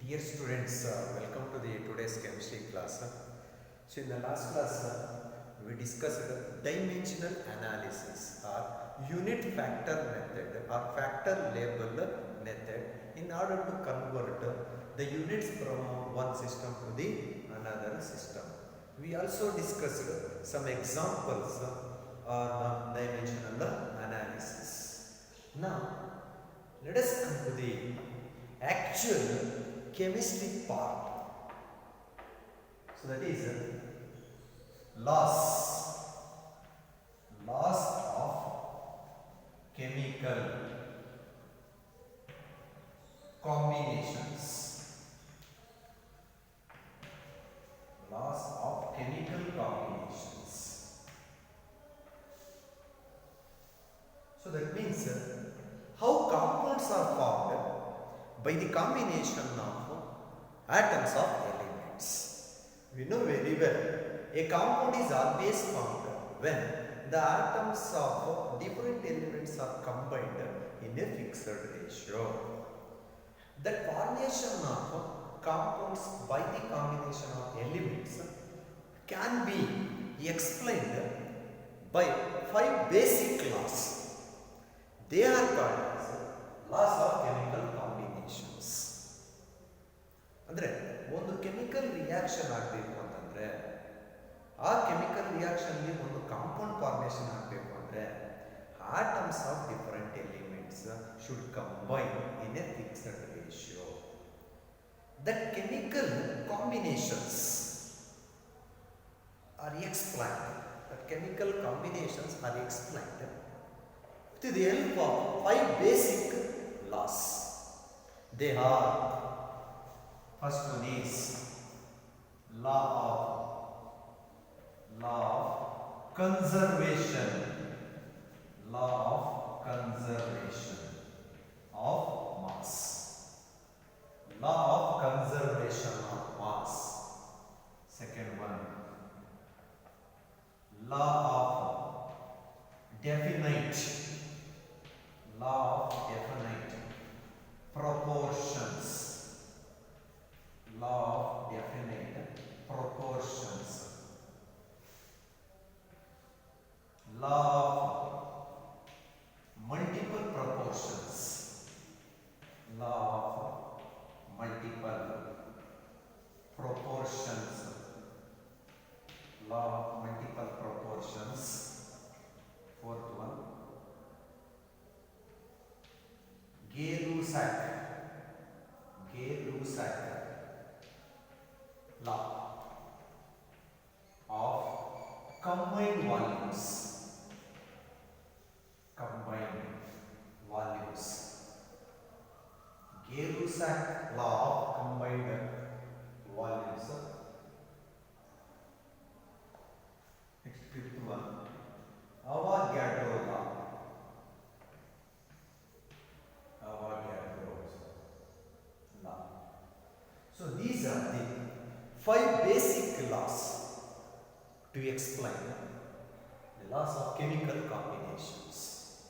Dear students, welcome to the today's chemistry class. So in the last class, we discussed dimensional analysis or unit factor method or factor label method in order to convert the units from one system to the another system. We also discussed some examples on dimensional analysis. Now, let us come to the actual chemistry part. So that is loss of chemical combinations. Loss of chemical combinations. So that means how compounds are formed by the combination of atoms of elements. We know very well a compound is always formed when the atoms of different elements are combined in a fixed ratio. That formation of compounds by the combination of elements can be explained by 5 basic laws. They are called as laws of chemical combinations. ಅಂದರೆ ಒಂದು chemical reaction ಆಗಬೇಕು ಅಂತಂದರೆ ಆ chemical ರಿಯಾಕ್ಷನ್ಗೆ ಒಂದು compound formation ಆಗಬೇಕು ಅಂದರೆ atoms of different elements should combine in a fixed ratio. That chemical combinations are explained. That chemical combinations are explained with the help of 5 basic laws. They are, first one is law of conservation. Law of conservation of mass. Law of conservation of mass. Second one, law of definite. Law of definite proportions. Law of definite proportions. Law of multiple proportions. Law of multiple proportions. Law of multiple proportions. Fourth one, Gay-Lussac law of combined volumes. Gay-Lussac law of combined volumes. Next, fifth one, Avogadro law. So these are the 5 basic laws to explain the laws of chemical combinations,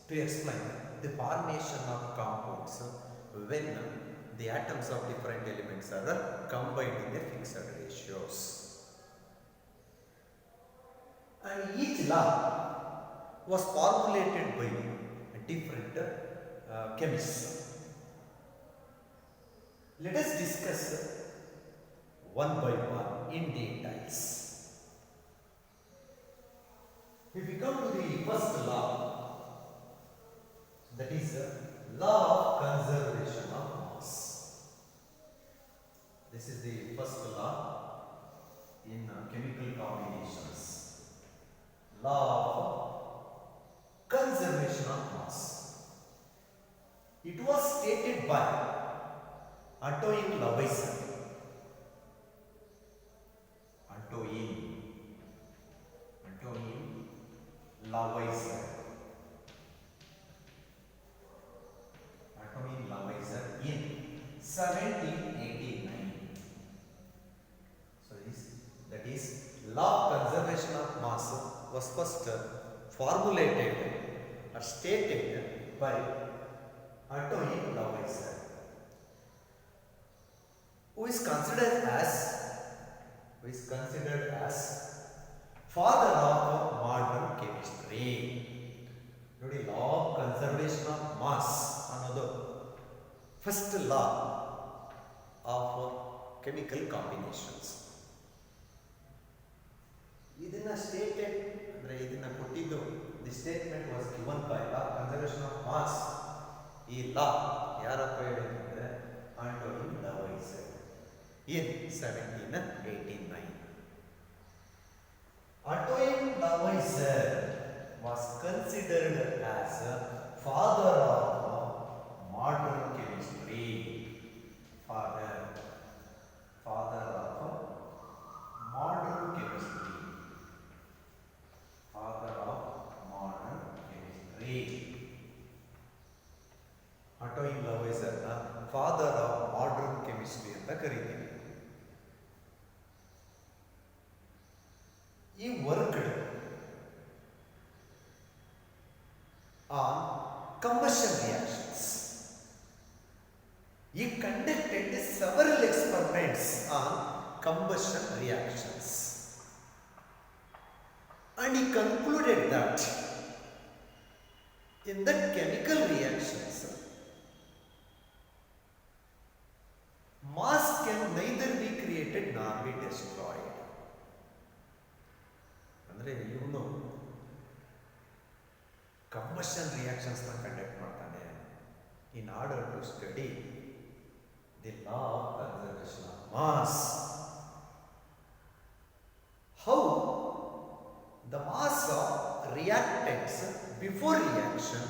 to explain the formation of compounds when the atoms of different elements are combined in a fixed ratios. And each law was formulated by different chemists. Let us discuss one by one in details. If we come to the first law, that is law of conservation of mass. This is the first law in chemical combinations. Law of conservation of mass. It was stated by Antoine Lavoisier. In 1789. So that is law of conservation of mass was first formulated or stated by Antoine Lavoisier. who is considered as father of modern chemistry. ನೋಡಿ, law of conservation of mass ಅನ್ನೋದು first law of chemical combinations. ಇದನ್ನ stated ಅಂದ್ರೆ ಇದನ್ನ ಕೊಟ್ಟಿದ್ದು, the statement was given by law conservation of mass. ಈ law ಯಾರಪ್ಪ ಹೇಳಿದ್ರೆ Antony ಲವೈಸರ್ in 1789. Antoine Lavoisier was considered as a father of modern chemistry. Father of modern chemistry. Father of modern chemistry. Antoine Lavoisier na father of modern chemistry ಅಂತ ಕರೀತೀವಿ. He worked on combustion reactions. He conducted several experiments on combustion reactions, and he concluded that in the chemical reactions, mass can neither be created nor be destroyed. ಅಂದರೆ ಇವನು combustion ರಿಯಾಕ್ಷನ್ಸ್ನ conduct ಮಾಡ್ತಾನೆ in order to study the law of conservation of mass. How the mass of reactants before reaction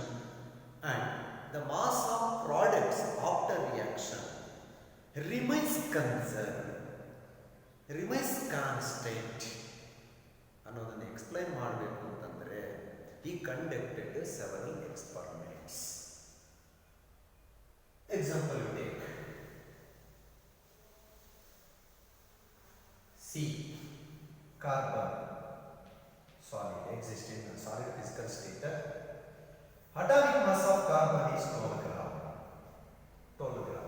and the mass of products after reaction remains conserve, remains constant ಅನ್ನೋದನ್ನು explain ಮಾಡಬೇಕು ಅಂತಂದರೆ ಈ conducted several experiments. Example you take C carbon solid existing in solid physical state. Atomic mass of carbon is 12 gram. 12 gram.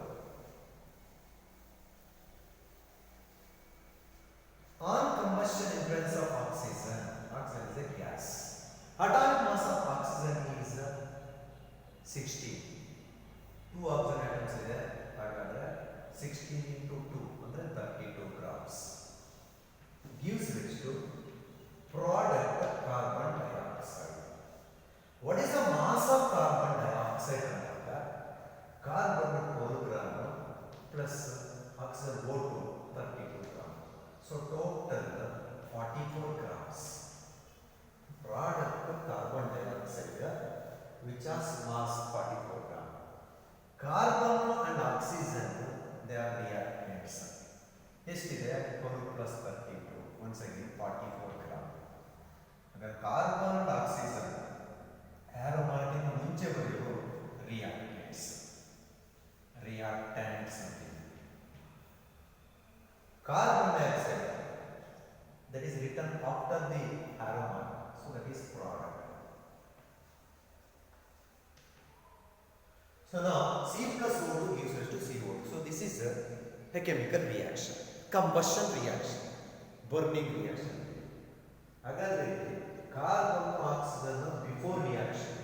On combustion in presence of oxygen, oxygen is a gas. Atomic mass of oxygen is 16. 2 oxygen atoms ಇದೆ, ಹಾಗಾದ್ರೆ 16 into 2 ಅಂದ್ರೆ 32 grams. Gives rise to product carbon dioxide. What is the mass of carbon dioxide? Carbon 12 gram plus oxygen O2 32 gram. So total 44 grams. Product carbon dioxide which has mass 44 gram. Carbon and oxygen, they are reactants. Yesterday 12 plus 32, once again 44 gram. Again carbon and oxygen aromatic ಮುಂಚೆ ಬರೆಯೋ reactants. Reactants ಅಂತೀವಿ. Carbon dioxide, that is written after the aroma, so that is product. So now C plus O2 gives rise to CO2. So this is a chemical reaction, combustion reaction, burning reaction. ಹಾಗಾದ್ರೆ carbon oxygen before reaction,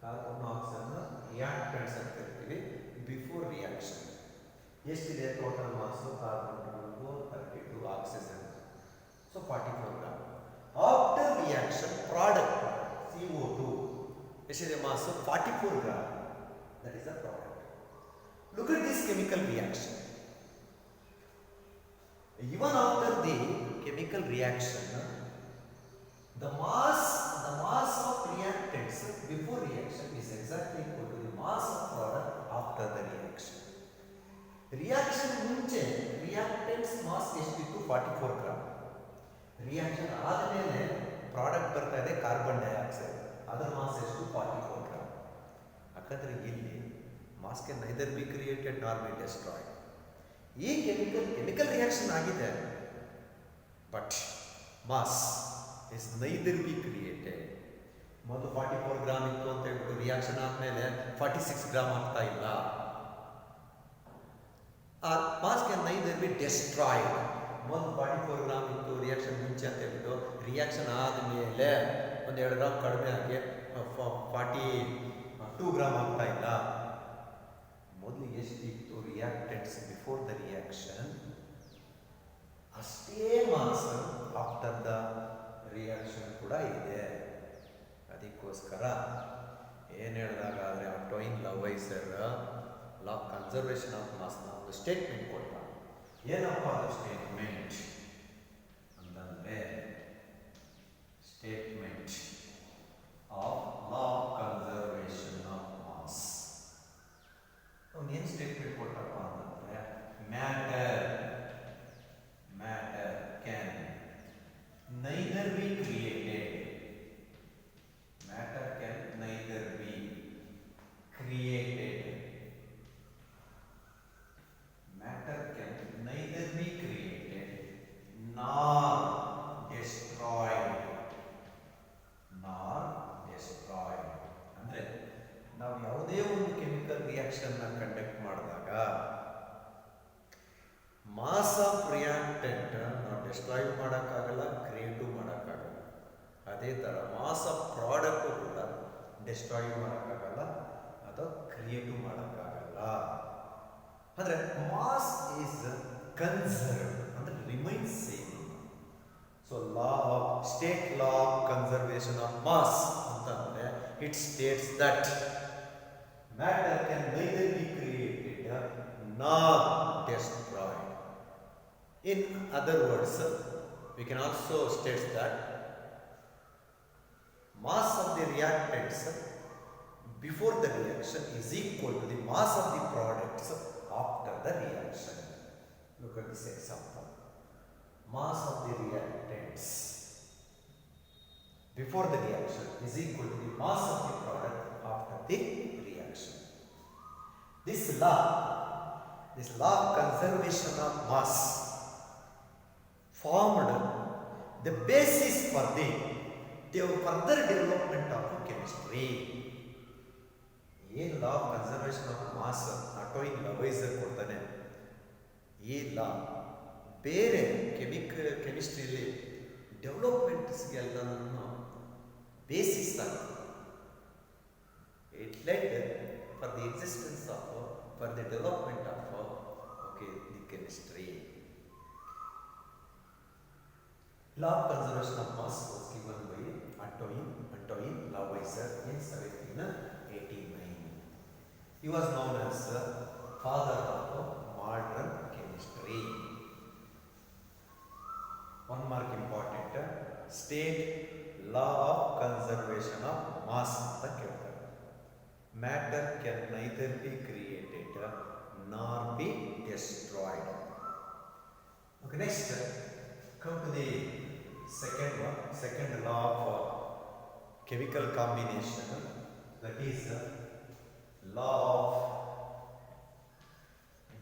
carbon oxygen reactants ಅಂತ ಕರಿತೀವಿ. Before reaction ಎಷ್ಟಿದೆ total mass? Carbon 32, oxygen so 44 gram. After reaction product CO2 ಎಷ್ಟಿದೆ mass? 44 gram. That is the product. Look at this chemical reaction. Even after the chemical reaction, the mass of reactants before reaction is exactly equal to the mass of product after the reaction. Reaction ಮುಂಚೆ reactants mass ಎಷ್ಟಿತ್ತು? 44 gram. Reaction ಆದಮೇಲೆ product ಬರ್ತಾ ಇದೆ carbon dioxide, ಅದರ mass ಎಷ್ಟು? 44 gram. ಹಾಗಾದ್ರೆ ಇಲ್ಲಿ mass can neither be created nor be destroyed. ಈ ಕೆಮಿಕಲ್ ರಿಯಾಕ್ಷನ್ ಆಗಿದೆ, but mass is neither be created. ಮೊದಲು 44 ಗ್ರಾಮ್ ಇತ್ತು ಅಂತ ಹೇಳ್ಬಿಟ್ಟು ರಿಯಾಕ್ಷನ್ ಆದಮೇಲೆ 46 ಗ್ರಾಮ್ ಆಗ್ತಾ ಇಲ್ಲ. or mass can neither be destroyed. ಒಂದು 44 ಗ್ರಾಮ್ ಇತ್ತು ರಿಯಾಕ್ಷನ್ ಮುಂಚೆ ಅಂತ ಹೇಳ್ಬಿಟ್ಟು ರಿಯಾಕ್ಷನ್ ಆದಮೇಲೆ ಒಂದು 2 ಗ್ರಾಮ್ ಕಡಿಮೆ ಆಗಿ 42 ಗ್ರಾಮ್ ಆಗ್ತಾ ಇಲ್ಲ. ಮೊದಲು ಎಷ್ಟಿತ್ತು ರಿಯಾಕ್ಟೆಂಟ್ಸ್ ಬಿಫೋರ್ ದ ರಿಯಾಕ್ಷನ್, ಅಷ್ಟೇ ಮಾಸ್ ಆಫ್ಟರ್ ದ ರಿಯಾಕ್ಷನ್ ಕೂಡ ಇದೆ. ಅದಕ್ಕೋಸ್ಕರ ಏನು ಹೇಳಿದಾಗಾದರೆ Antoine Lavoisier law of conservation of ಮಾಸ್ನ ಒಂದು ಸ್ಟೇಟ್ಮೆಂಟ್ ಕೊಟ್ಟ. ಏನಪ್ಪ ಅದು ಸ್ಟೇಟ್ಮೆಂಟ್ ಅಂತಂದರೆ, statement of law of conservation of mass. ಅವನೇನು ಸ್ಟೇಟ್ಮೆಂಟ್ ಕೊಟ್ಟಪ್ಪ ಅಂತಂದರೆ, matter can neither be created, matter can neither be created, matter can neither be created nor destroyed, ಅಂದ್ರೆ ನಾವು ಯಾವುದೇ ಒಂದು ಕೆಮಿಕಲ್ ರಿಯಾಕ್ಷನ್ ಕಂಡಕ್ಟ್ ಮಾಡಿದಾಗ ಮಾಸ್ ಆಫ್ ರಿಯಾಕ್ಟೆಂಟ್ ನಾವು destroy ಮಾಡೋಕ್ಕಾಗಲ್ಲ, ಕ್ರಿಯೇಟು ಮಾಡೋಕ್ಕಾಗಲ್ಲ. ಅದೇ ಥರ ಮಾಸ್ ಆಫ್ ಪ್ರಾಡಕ್ಟು ಕೂಡ ಡಿಸ್ಟ್ರಾಯ್ ಮಾಡೋಕ್ಕಾಗಲ್ಲ ಅಥವಾ ಕ್ರಿಯೇಟು ಮಾಡೋಕ್ಕಾಗಲ್ಲ. ಅಂದರೆ ಮಾಸ್ ಈಸ್ ಕನ್ಸರ್ವ್ಡ್ ಅಂದರೆ remains same. So law of state law of conservation of mass ಅಂತಂದರೆ it states that matter can neither be created nor destroyed. In other words we can also states that mass of the reactants before the reaction is equal to the mass of the products after the reaction. Look at this example. Mass of the reactants before the reaction is equal to the mass of the product after the reaction. This law of conservation of mass formed the basis for the further development of chemistry. ಏನು law of conservation of mass Antoine Lavoisier ಕೊಡ್ತಾನೆ, ಈ law ಬೇರೆ ಕೆಮಿಸ್ಟ್ರಿಯಲ್ಲಿ ಡೆವಲಪ್ಮೆಂಟ್ಸ್ಗೆಲ್ಲನೂ basis ಆಗ್ತದೆ. It led for the existence of for the development of the chemistry. Law of conservation of mass was given by Antoine Lavoisier in 1789. He was known as the father of modern chemistry. One mark important, state law of conservation of mass anta keltare. Matter can neither be created nor be destroyed. Okay, next come to the second law of chemical combination, that is law of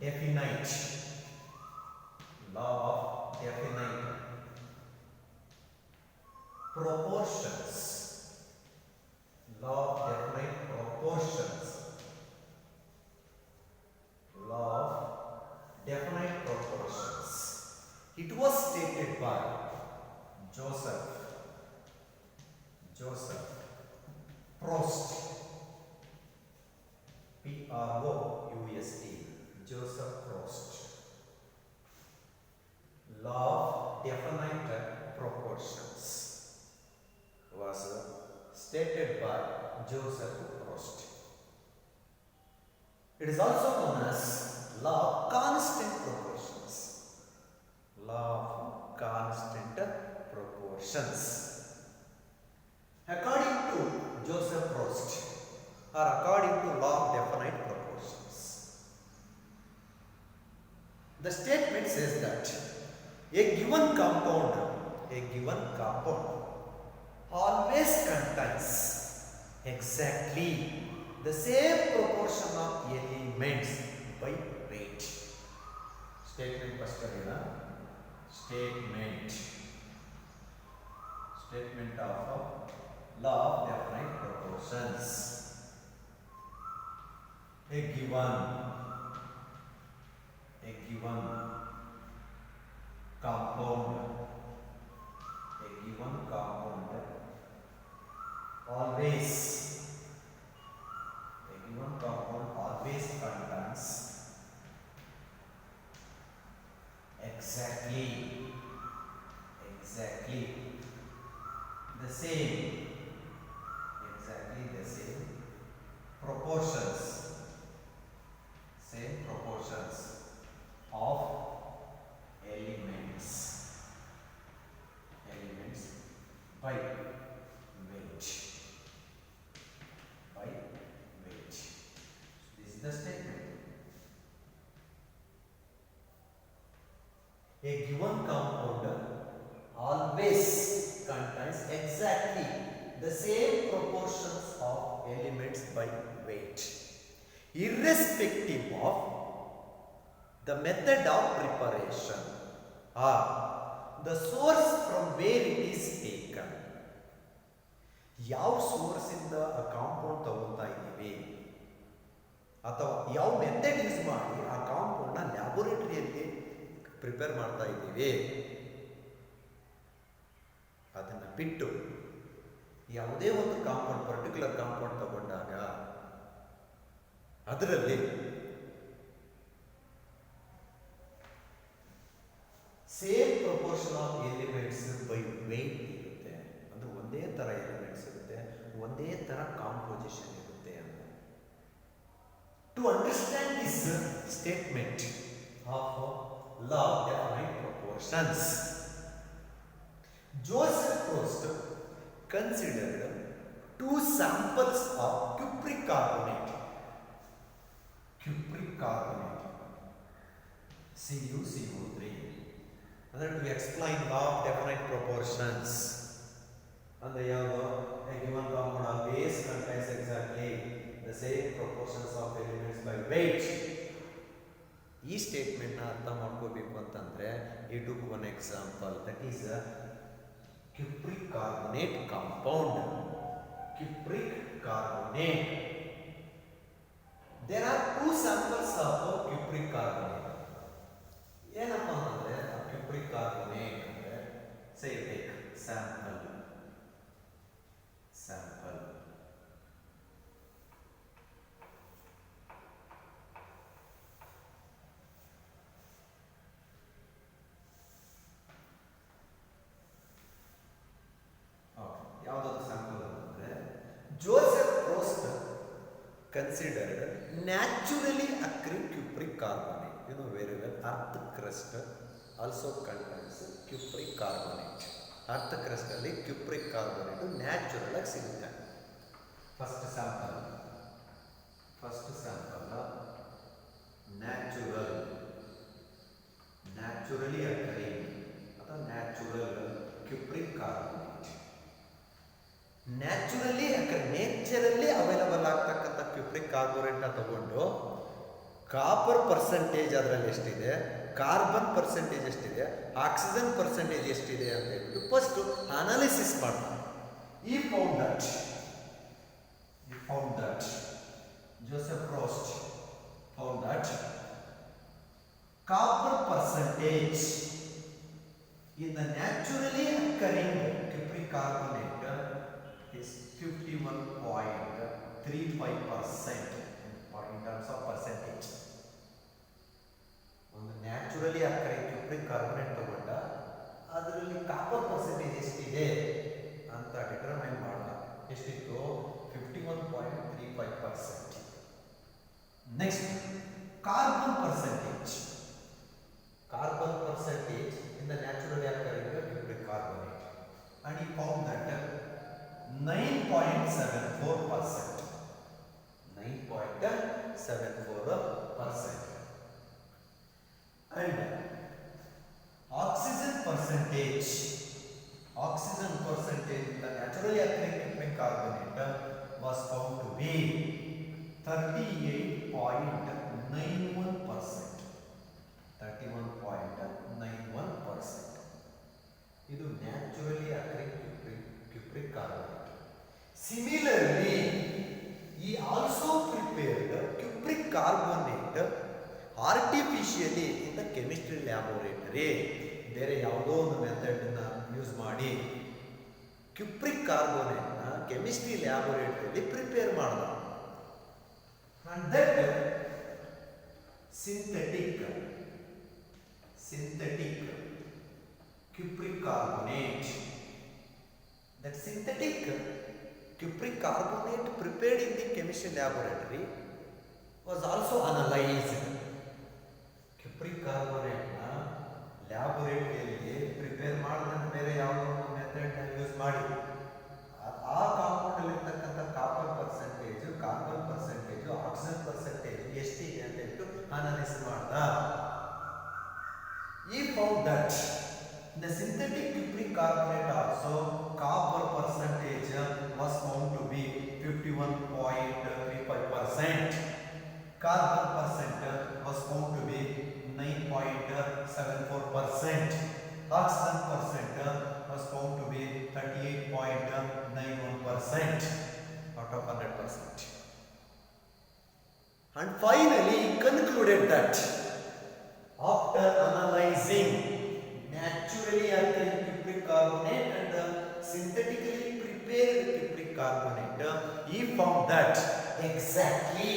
definite proportions. Law of definite proportions. Law of definite proportions. It was stated by Joseph Proust, P-R-O-U-S-T, Joseph Proust. Law of definite proportions was stated by Joseph Proust. It is also known as law of constant proportions. Law of constant proportions. According to Joseph Proust, or according to law of definite proportions, the statement says that a given compound always contains exactly the same proportion of elements by weight. Statement first karena statement of law of definite proportions. A given the statement. A given compound always contains exactly the same proportions of elements by weight, irrespective of the method of preparation or the source from where it is taken. ಯಾವ ಸೋರ್ಸಿಂದ ಆ compound ತಗೊಳ್ತಾ ಇದ್ದೀವಿ ಅಥವಾ ಯಾವ method use ಮಾಡಿ ಆ ಕಾಂಪೌಂಡ್ನ ಲ್ಯಾಬೋರೇಟರಿಯಲ್ಲಿ prepare ಮಾಡ್ತಾ ಇದ್ದೀವಿ ಅದನ್ನು ಬಿಟ್ಟು ಯಾವುದೇ ಒಂದು ಕಾಂಪೌಂಡ್ ಪರ್ಟಿಕ್ಯುಲರ್ ಕಾಂಪೌಂಡ್ ತಗೊಂಡಾಗ ಅದರಲ್ಲಿ same proportion of elements by weight ಇರುತ್ತೆ. ಅಂದರೆ ಒಂದೇ ಥರ ಎಲಿಮೆಂಟ್ಸ್ ಇರುತ್ತೆ, ಒಂದೇ ಥರ ಕಾಂಪೋಸಿಷನ್ ಇರುತ್ತೆ ಅಂತ. To understand this statement of law of definite proportions, Joseph Proust considered two samples of cupric carbonate. Cupric carbonate, CuCO3. Then to explain law of definite proportions. And the a given compound always contains exactly the same proportions of elements by weight. ಈ ಸ್ಟೇಟ್ಮೆಂಟ್ನ ಅರ್ಥ ಮಾಡ್ಕೋಬೇಕು ಅಂತಂದರೆ ಈ took one example, that is cupric carbonate compound. Cupric carbonate. There are two samples of cupric carbonate. ಏನಪ್ಪ ಅಂದರೆ cupric carbonate ಅಂದರೆ say take sample. ಯಾವುದಾದ್ರು sample ಅಂದರೆ Joseph Proust considered naturally occurring cupric carbonate. You know very well, earth crust also contains cupric carbonate. Earth ಕ್ರಸ್ಟಲ್ಲಿ cupric carbonate natural ಆಗಿ ಸಿಗುತ್ತೆ. First sample naturally occurring ಅಥವಾ natural cupric carbonate. Naturally available ಆಗ್ತಕ್ಕಂಥ cupric ಕಾರ್ಬೋನೇಟ್ನ ತಗೊಂಡು copper percentage ಅದರಲ್ಲಿ ಎಷ್ಟಿದೆ, carbon percentage ಎಷ್ಟಿದೆ, ಆಕ್ಸಿಜನ್ ಪರ್ಸೆಂಟೇಜ್ ಎಷ್ಟಿದೆ ಅಂತ ಹೇಳ್ಬಿಟ್ಟು ಫಸ್ಟ್ ಅನಾಲಿಸಿಸ್ ಮಾಡ್ತಾರೆ. He found that Joseph Proust found that copper percentage in the naturally occurring cupric carbonate is 51.35% in terms of percentage. ಒಂದು ನ್ಯಾಚುರಲಿ ಅಕ್ಕರಿಂಗ್ ಕ್ಯೂಪ್ರಿಕ್ ಕಾರ್ಬೊನೇಟ್ ತಗೊಂಡ ಅದರಲ್ಲಿ ಕಾಪರ್ ಪರ್ಸೆಂಟೇಜ್ ಎಷ್ಟಿದೆ ಅಂತ ಡಿಟರ್ಮೈನ್ ಮಾಡೋಣ. ಎಷ್ಟಿತ್ತು? 51.35%. Next carbon percentage in the naturally occurring cupric carbonate, and he found that 9.74%. And oxygen percentage in the naturally occurring cupric carbonate was found to be 38.91%. 31.91%. ಇದು naturally ಅಕ್ಕರಿಂಗ್ cupric carbonate. Similarly ಈ also prepared cupric carbonate artificially in the chemistry laboratory. ಬೇರೆ ಯಾವುದೋ ಒಂದು ಮೆಥಡನ್ನ use ಮಾಡಿ cupric ಕಾರ್ಬೊನೇಟ್ನ chemistry ಲ್ಯಾಬೋರೇಟರಿಯಲ್ಲಿ prepare ಮಾಡಿದ. And that synthetic cupric carbonate. That synthetic cupric carbonate prepared in the chemistry laboratory was also analyzed. Cupric carbonate na laboratory prepare ಮಾಡಿದಂತೆ ಬೇರೆ ಯಾವುದೋ ಒಂದು method use ಮಾಡಿ ಆ ಕಾಂಪೌಂಡ್ ಅಲ್ಲಿ ಇರ್ತಕ್ಕಂಥ copper percentage, carbon percentage oxygen percentage ಎಷ್ಟಿದೆ ಅಂತ ಹೇಳ್ಬಿಟ್ಟು ಅನಾಲಿಸಿಸ್ ಮಾಡ್ದ. He found that the synthetic cupric carbonate also copper percentage was found to be 51.35%. Carbon percent was found to be 9.74%. Oxygen percent was found to be 38.91% out of 100%. And finally he concluded that after analyzing naturally occurring cupric carbonate and synthetically prepared cupric carbonate, he found that exactly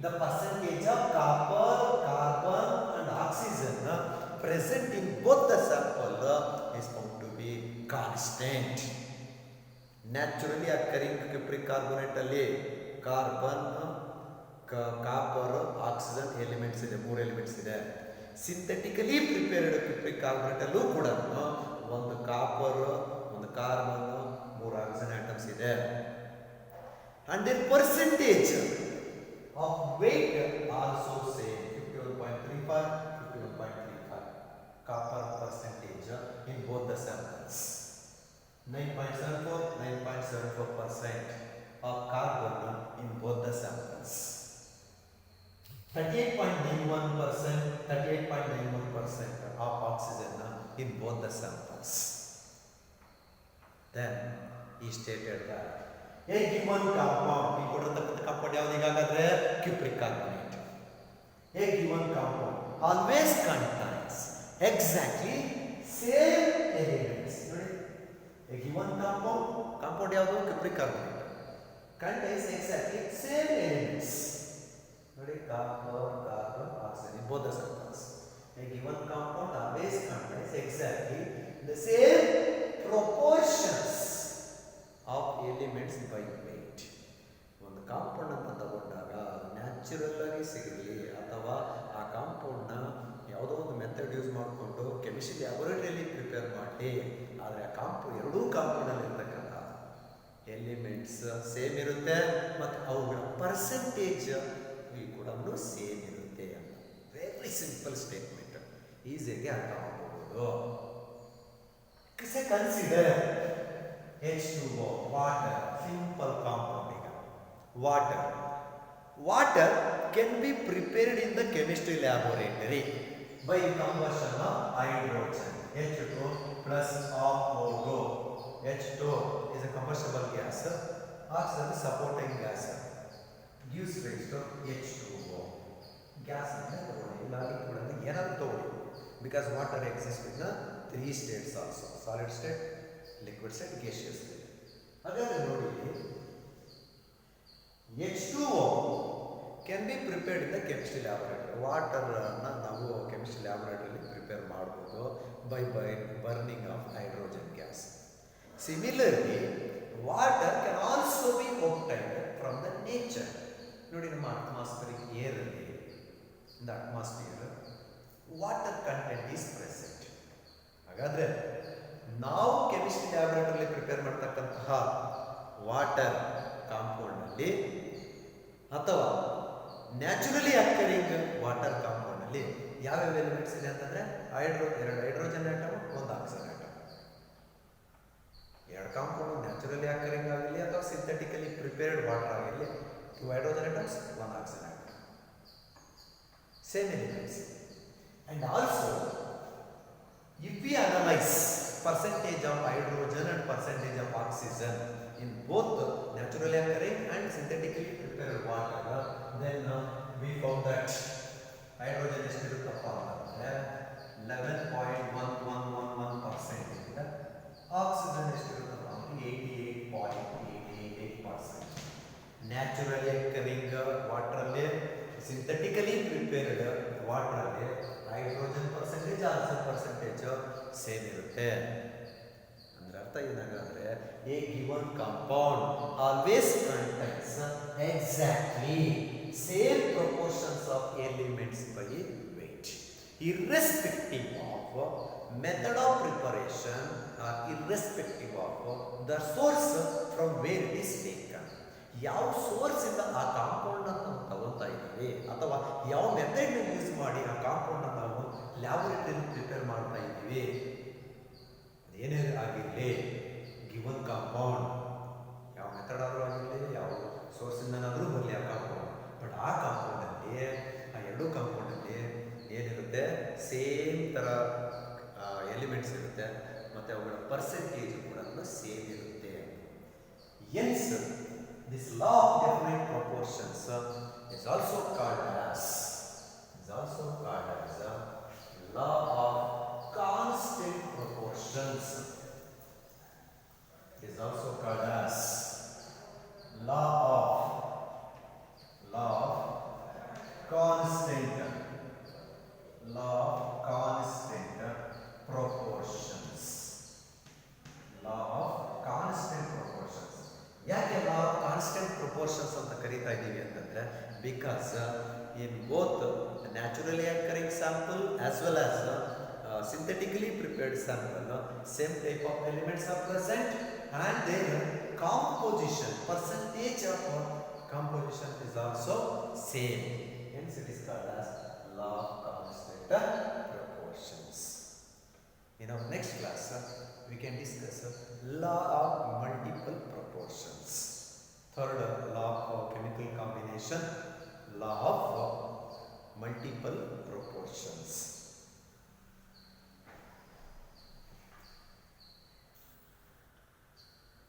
the percentage of copper, carbon and oxygen present in both the sample is found to be constant. Naturally occurring cupric carbonate alli carbon, copper, oxygen elements ಇದೆ, 3 elements ಇದೆ. Synthetically prepared cupric carbonate ಅಲ್ಲೂ ಕೂಡ ಒಂದು copper, ಒಂದು carbon, 3 oxygen atoms ಇದೆ. And their percentage of weight also same 51.35, 51.35 copper percentage in both the samples. 9.74, 9.74% of carbon in both the samples. 38.91%, 38.91% of oxygen in both the samples. Then he stated that a given compound, he ಕೊಟ್ಟಿರತಕ್ಕಂಥ compound ಯಾವುದು ಈಗಾಗಲೇ cupric carbonate. A given compound always contains exactly same elements. ನೋಡಿ, a given compound ಯಾವುದು cupric carbonate contains exactly same elements. ನೋಡಿ, copper, carbon, oxygen in both the samples. A given compound always contains exactly the same proportions of elements by weight. ಒಂದು compound ಅಂತ ತಗೊಂಡಾಗ natural ಆಗಿ ಸಿಗಲಿ ಅಥವಾ ಆ ಕಾಂಪೌಂಡ್ನ ಯಾವುದೋ ಒಂದು ಮೆಥಡ್ ಯೂಸ್ ಮಾಡಿಕೊಂಡು ಕೆಮಿಸ್ಟ್ರಿ ಲ್ಯಾಬೊರೇಟರಿಯಲ್ಲಿ ಪ್ರಿಪೇರ್ ಮಾಡಿ, ಆದರೆ ಆ ಎರಡೂ ಕಾಂಪೌಂಡಲ್ಲಿ ಇರ್ತಕ್ಕಂಥ ಎಲಿಮೆಂಟ್ಸ್ ಸೇಮ್ ಇರುತ್ತೆ ಮತ್ತು ಅವುಗಳ ಪರ್ಸೆಂಟೇಜ್ ಕೂಡ ಸೇಮ್ ಇರುತ್ತೆ ಅಂತ. ವೆರಿ ಸಿಂಪಲ್ ಸ್ಟೇಟ್ಮೆಂಟ್, ಈಸಿಯಾಗಿ ಅರ್ಥ ಮಾಡ್ಕೋಬಹುದು. Consider H2O, water, simple compound. Water can be prepared in the chemistry laboratory by conversion of hydrogen, H2 plus of O2. H2 is a combustible gas, oxygen is supporting gas, gives rise to H2O. Gas ಏನಾದ್ರು ತಗೊಳ್ಳಿ, because water exists in the 3 states also, solid state, liquid state, gaseous state. ಹಾಗಾದ್ರೆ ನೋಡಿ, H2O can be prepared in the chemistry laboratory. Water ನಾವು chemistry laboratory prepare ಮಾಡಬಹುದು by burning of hydrogen gas. Similarly, water can also be obtained from the nature. ನೋಡಿ, ನಮ್ಮ atmospheric air ಅಲ್ಲಿ, in the atmosphere water content is present. ಹಾಗಾದ್ರೆ ನಾವು chemistry ಲ್ಯಾಬೊರೇಟರಿಯಲ್ಲಿ prepare ಮಾಡ್ತಕ್ಕಂತಹ water compound ಅಲ್ಲಿ ಅಥವಾ ನ್ಯಾಚುರಲಿ ಅಕ್ಕರಿಂಗ್ ವಾಟರ್ ಕಾಂಪೌಂಡ್ ಅಲ್ಲಿ ಯಾವ್ಯಾವ ಎಲಿಮೆಂಟ್ಸ್ ಇದೆ ಅಂತಂದ್ರೆ 2 hydrogen atom, 1 oxygen atom. 2 compound naturally occurring ಆಗಲಿ ಅಥವಾ ಸಿಂಥೆಟಿಕಲಿ ಪ್ರಿಪೇರ್ಡ್ ವಾಟರ್ ಆಗಲಿ, 2 hydrogen atoms, 1 oxygen atom. Same elements. And also, if we analyze percentage of hydrogen and percentage of oxygen in both naturally occurring and synthetically prepared water, then we found that hydrogen is 11.1111%. Oxygen is 88.88%. Naturally occurring water ಅಲ್ಲಿ, synthetically prepared water ಅಲ್ಲಿ hydrogen percentage, oxygen percentage same ಇರುತ್ತೆ. ಅಂದ್ರೆ ಅರ್ಥ ಏನಾಗಂದ್ರೆ, a given compound always contains exactly same proportions of elements by weight, irrespective of method of preparation or irrespective of the source from where it is taken. ಯಾವ source ಇಂದ ಆ compound compound. ಯಾವ method ಆದರೂ ಆಗಿರಲಿ, ಯಾವ ಸೋರ್ಸಿಂದನಾದರೂ ಬರಲಿ ಆ compound, but ಆ ಕಾಂಪೌಂಡಲ್ಲಿ, ಆ ಎರಡೂ ಕಾಂಪೌಂಡಲ್ಲಿ ಏನಿರುತ್ತೆ, ಸೇಮ್ ಥರ ಎಲಿಮೆಂಟ್ಸ್ ಇರುತ್ತೆ ಮತ್ತು ಅವುಗಳ ಪರ್ಸೆಂಟೇಜ್ ಕೂಡ ಸೇಮ್ ಇರುತ್ತೆ. Hence, this law of definite proportions is also called as law of constant proportions. Is also called as law of constant proportions. Law of constant proportions. ಯಾಕೆ ಲಾ ಆಫ್ ಕಾನ್ಸ್ಟೆಂಟ್ ಪ್ರೊಪೋರ್ಷನ್ಸ್ ಅಂತ ಕರೀತಾ ಇದ್ದೀವಿ ಅಂತಂದ್ರೆ, because in both naturally occurring sample as well as synthetically prepared sample, same type of elements are present and their composition, percentage of composition is also same. Hence it is called as law of constant proportions. In our next class, we can discuss law of multiple proportions. Third, law of chemical combination, law of multiple proportions.